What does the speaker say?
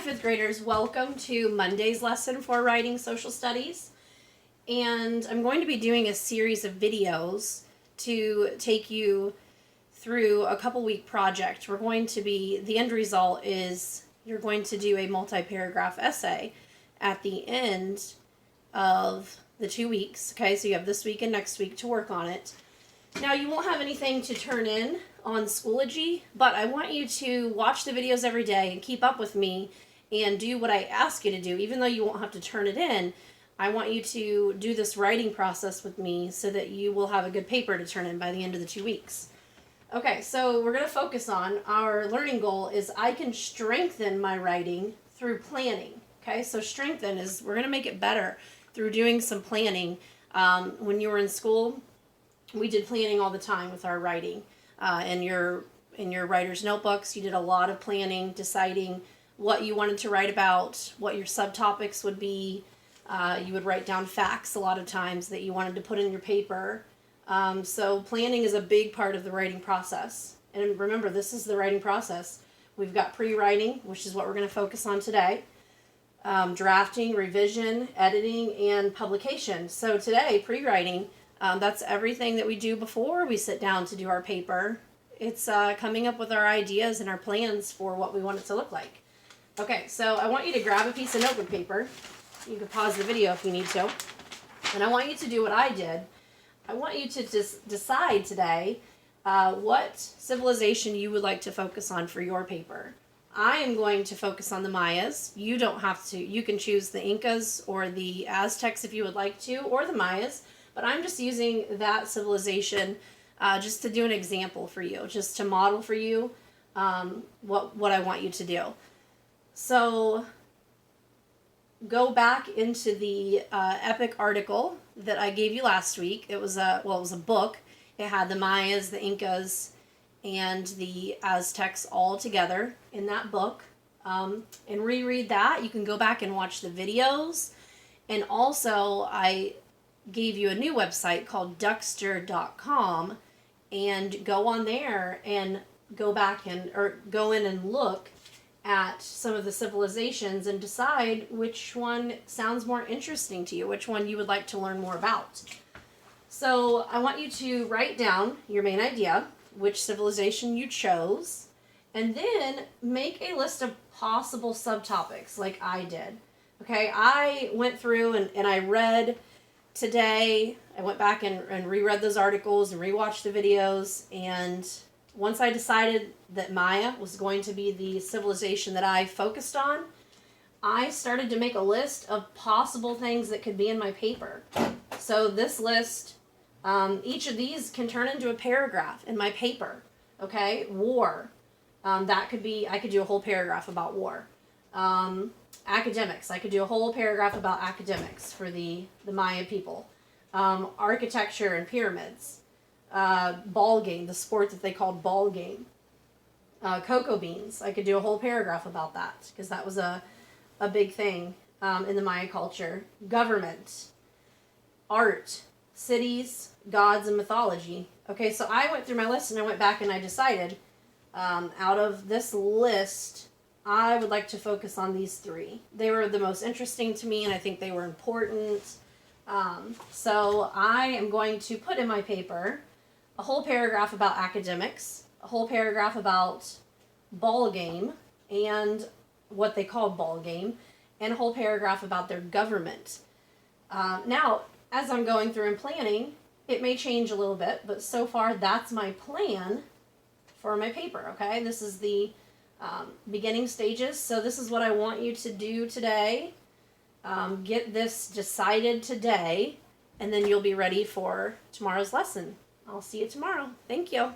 fifth graders, welcome to Monday's lesson for writing social studies. And I'm going to be doing a series of videos to take you through a couple-week project. The end result is you're going to do a multi-paragraph essay at the end of the 2 weeks. Okay, so you have this week and next week to work on it. Now, you won't have anything to turn in on Schoology, but I want you to watch the videos every day and keep up with me and do what I ask you to do. Even though you won't have to turn it in, I want you to do this writing process with me so that you will have a good paper to turn in by the end of the 2 weeks. Okay, so we're going to focus on our learning goal is I can strengthen my writing through planning. Okay, so strengthen is we're going to make it better through doing some planning. When you were in school, we did planning all the time with our writing. In your writer's notebooks, you did a lot of planning, deciding what you wanted to write about, what your subtopics would be. You would write down facts a lot of times that you wanted to put in your paper. So planning is a big part of the writing process. And remember, this is the writing process. We've got pre-writing, which is what we're going to focus on today. Drafting, revision, editing, and publication. So today, pre-writing, that's everything that we do before we sit down to do our paper. It's coming up with our ideas and our plans for what we want it to look like. Okay, so I want you to grab a piece of notebook paper. You can pause the video if you need to. And I want you to do what I did. I want you to just decide today what civilization you would like to focus on for your paper. I am going to focus on the Mayas. You don't have to. You can choose the Incas or the Aztecs if you would like to, or the Mayas. But I'm just using that civilization just to do an example for you, just to model for you what I want you to do. So go back into the epic article that I gave you last week. It was a book. It had the Mayas, the Incas, and the Aztecs all together in that book. And reread that. You can go back and watch the videos. And also, I gave you a new website called Duckster.com, and go on there and go in and look at some of the civilizations and decide which one sounds more interesting to you, which one you would like to learn more about. So I want you to write down your main idea, which civilization you chose, and then make a list of possible subtopics like I did. Okay, I went through and I read today. I went back and reread those articles and rewatched the videos, and once I decided that Maya was going to be the civilization that I focused on, I started to make a list of possible things that could be in my paper. So this list, each of these can turn into a paragraph in my paper. Okay, war. That could be, I could do a whole paragraph about war. Academics. I could do a whole paragraph about academics for the Maya people. Architecture and pyramids. Ball game, the sport that they called ball game. Cocoa beans. I could do a whole paragraph about that because that was a big thing in the Maya culture. Government. Art. Cities. Gods and mythology. Okay, so I went through my list and I went back and I decided out of this list, I would like to focus on these three. They were the most interesting to me, and I think they were important. So I am going to put in my paper a whole paragraph about academics, a whole paragraph about ball game and what they called ball game, and a whole paragraph about their government. Now, as I'm going through and planning, it may change a little bit, but so far that's my plan for my paper, okay? This is the beginning stages. So this is what I want you to do today. Get this decided today, and then you'll be ready for tomorrow's lesson. I'll see you tomorrow. Thank you.